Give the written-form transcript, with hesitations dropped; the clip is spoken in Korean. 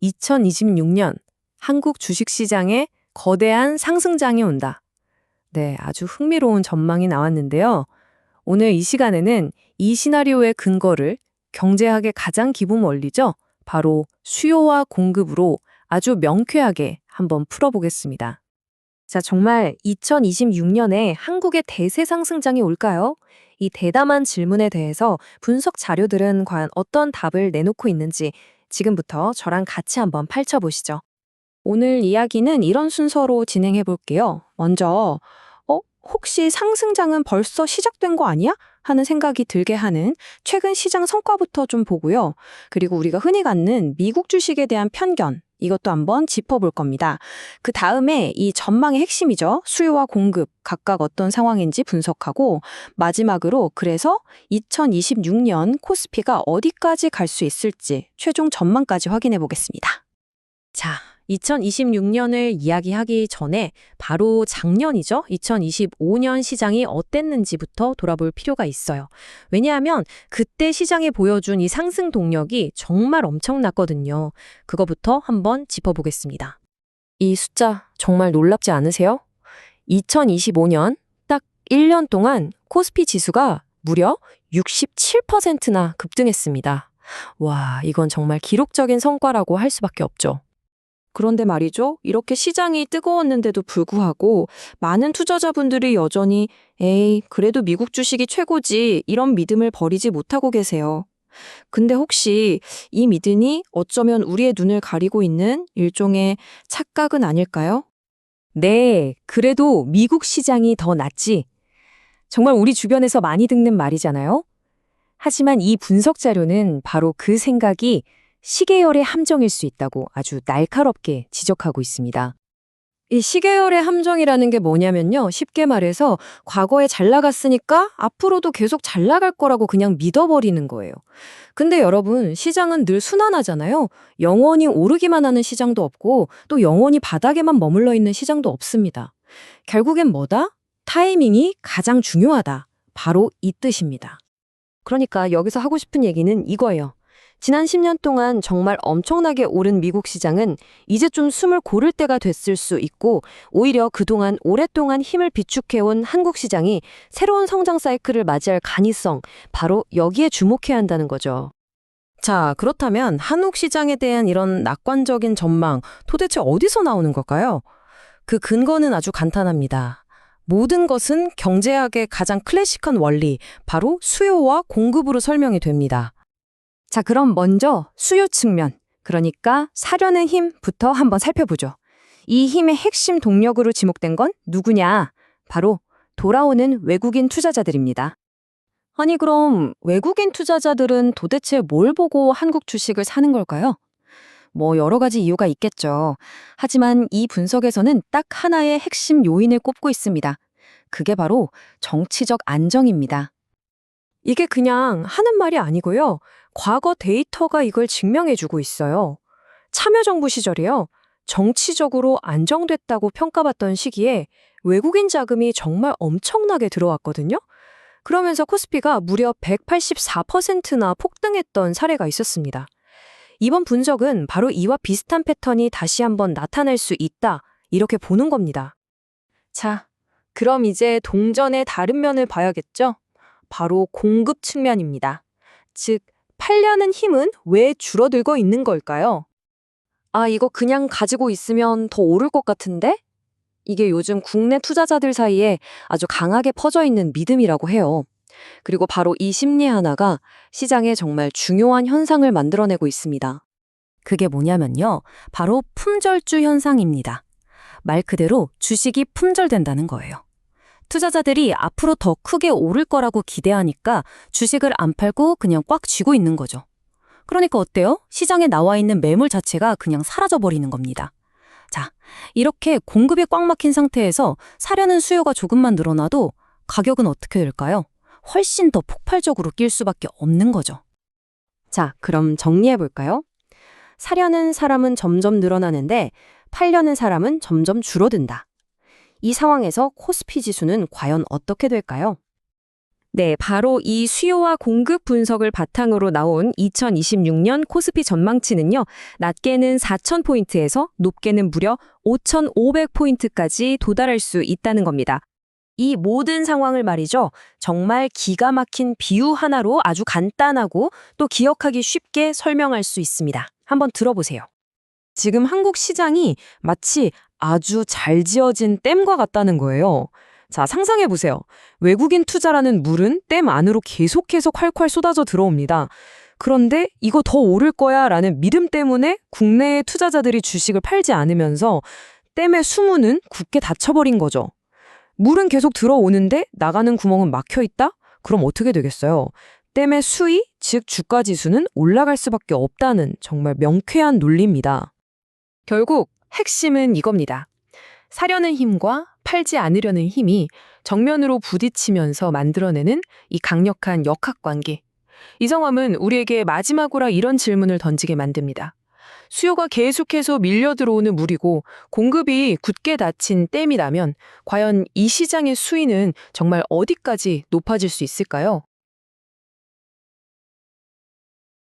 2026년 한국 주식시장에 거대한 상승장이 온다. 네, 아주 흥미로운 전망이 나왔는데요. 오늘 이 시간에는 이 시나리오의 근거를 경제학의 가장 기본 원리죠. 바로 수요와 공급으로 아주 명쾌하게 한번 풀어보겠습니다. 자, 정말 2026년에 한국의 대세 상승장이 올까요? 이 대담한 질문에 대해서 분석 자료들은 과연 어떤 답을 내놓고 있는지 지금부터 저랑 같이 한번 펼쳐보시죠. 오늘 이야기는 이런 순서로 진행해 볼게요. 먼저, 혹시 상승장은 벌써 시작된 거 아니야? 하는 생각이 들게 하는 최근 시장 성과부터 좀 보고요. 그리고 우리가 흔히 갖는 미국 주식에 대한 편견, 이것도 한번 짚어볼 겁니다. 그 다음에 이 전망의 핵심이죠. 수요와 공급, 각각 어떤 상황인지 분석하고, 마지막으로 그래서 2026년 코스피가 어디까지 갈 수 있을지 최종 전망까지 확인해 보겠습니다. 자, 2026년을 이야기하기 전에 바로 작년이죠. 2025년 시장이 어땠는지부터 돌아볼 필요가 있어요. 왜냐하면 그때 시장이 보여준 이 상승 동력이 정말 엄청났거든요. 그거부터 한번 짚어보겠습니다. 이 숫자 정말 놀랍지 않으세요? 2025년 딱 1년 동안 코스피 지수가 무려 67%나 급등했습니다. 와, 이건 정말 기록적인 성과라고 할 수밖에 없죠. 그런데 말이죠. 이렇게 시장이 뜨거웠는데도 불구하고 많은 투자자분들이 여전히 에이, 그래도 미국 주식이 최고지 이런 믿음을 버리지 못하고 계세요. 근데 혹시 이 믿음이 어쩌면 우리의 눈을 가리고 있는 일종의 착각은 아닐까요? 네, 그래도 미국 시장이 더 낫지. 정말 우리 주변에서 많이 듣는 말이잖아요. 하지만 이 분석 자료는 바로 그 생각이 시계열의 함정일 수 있다고 아주 날카롭게 지적하고 있습니다. 이 시계열의 함정이라는 게 뭐냐면요. 쉽게 말해서 과거에 잘 나갔으니까 앞으로도 계속 잘 나갈 거라고 그냥 믿어버리는 거예요. 근데 여러분, 시장은 늘 순환하잖아요. 영원히 오르기만 하는 시장도 없고 또 영원히 바닥에만 머물러 있는 시장도 없습니다. 결국엔 뭐다? 타이밍이 가장 중요하다. 바로 이 뜻입니다. 그러니까 여기서 하고 싶은 얘기는 이거예요. 지난 10년 동안 정말 엄청나게 오른 미국 시장은 이제 좀 숨을 고를 때가 됐을 수 있고 오히려 그동안 오랫동안 힘을 비축해온 한국 시장이 새로운 성장 사이클을 맞이할 가능성, 바로 여기에 주목해야 한다는 거죠. 자, 그렇다면 한국 시장에 대한 이런 낙관적인 전망 도대체 어디서 나오는 걸까요? 그 근거는 아주 간단합니다. 모든 것은 경제학의 가장 클래식한 원리, 바로 수요와 공급으로 설명이 됩니다. 자, 그럼 먼저 수요 측면, 그러니까 사려는 힘부터 한번 살펴보죠. 이 힘의 핵심 동력으로 지목된 건 누구냐? 바로 돌아오는 외국인 투자자들입니다. 아니, 그럼 외국인 투자자들은 도대체 뭘 보고 한국 주식을 사는 걸까요? 뭐 여러 가지 이유가 있겠죠. 하지만 이 분석에서는 딱 하나의 핵심 요인을 꼽고 있습니다. 그게 바로 정치적 안정입니다. 이게 그냥 하는 말이 아니고요. 과거 데이터가 이걸 증명해주고 있어요. 참여정부 시절이요. 정치적으로 안정됐다고 평가받던 시기에 외국인 자금이 정말 엄청나게 들어왔거든요. 그러면서 코스피가 무려 184%나 폭등했던 사례가 있었습니다. 이번 분석은 바로 이와 비슷한 패턴이 다시 한번 나타날 수 있다, 이렇게 보는 겁니다. 자, 그럼 이제 동전의 다른 면을 봐야겠죠? 바로 공급 측면입니다. 즉, 팔려는 힘은 왜 줄어들고 있는 걸까요? 아, 이거 그냥 가지고 있으면 더 오를 것 같은데? 이게 요즘 국내 투자자들 사이에 아주 강하게 퍼져 있는 믿음이라고 해요. 그리고 바로 이 심리 하나가 시장에 정말 중요한 현상을 만들어내고 있습니다. 그게 뭐냐면요. 바로 품절주 현상입니다. 말 그대로 주식이 품절된다는 거예요. 투자자들이 앞으로 더 크게 오를 거라고 기대하니까 주식을 안 팔고 그냥 꽉 쥐고 있는 거죠. 그러니까 어때요? 시장에 나와 있는 매물 자체가 그냥 사라져버리는 겁니다. 자, 이렇게 공급이 꽉 막힌 상태에서 사려는 수요가 조금만 늘어나도 가격은 어떻게 될까요? 훨씬 더 폭발적으로 뛸 수밖에 없는 거죠. 자, 그럼 정리해 볼까요? 사려는 사람은 점점 늘어나는데 팔려는 사람은 점점 줄어든다. 이 상황에서 코스피 지수는 과연 어떻게 될까요? 네, 바로 이 수요와 공급 분석을 바탕으로 나온 2026년 코스피 전망치는요. 낮게는 4,000포인트에서 높게는 무려 5,500포인트까지 도달할 수 있다는 겁니다. 이 모든 상황을 말이죠. 정말 기가 막힌 비유 하나로 아주 간단하고 또 기억하기 쉽게 설명할 수 있습니다. 한번 들어보세요. 지금 한국 시장이 마치 아주 잘 지어진 댐과 같다는 거예요. 자, 상상해 보세요. 외국인 투자라는 물은 댐 안으로 계속해서 콸콸 쏟아져 들어옵니다. 그런데 이거 더 오를 거야 라는 믿음 때문에 국내의 투자자들이 주식을 팔지 않으면서 댐의 수문은 굳게 닫혀버린 거죠. 물은 계속 들어오는데 나가는 구멍은 막혀 있다? 그럼 어떻게 되겠어요? 댐의 수위, 즉 주가 지수는 올라갈 수밖에 없다는 정말 명쾌한 논리입니다. 결국 핵심은 이겁니다. 사려는 힘과 팔지 않으려는 힘이 정면으로 부딪히면서 만들어내는 이 강력한 역학관계. 이 상황은 우리에게 마지막으로 이런 질문을 던지게 만듭니다. 수요가 계속해서 밀려 들어오는 물이고 공급이 굳게 닫힌 댐이라면 과연 이 시장의 수위는 정말 어디까지 높아질 수 있을까요?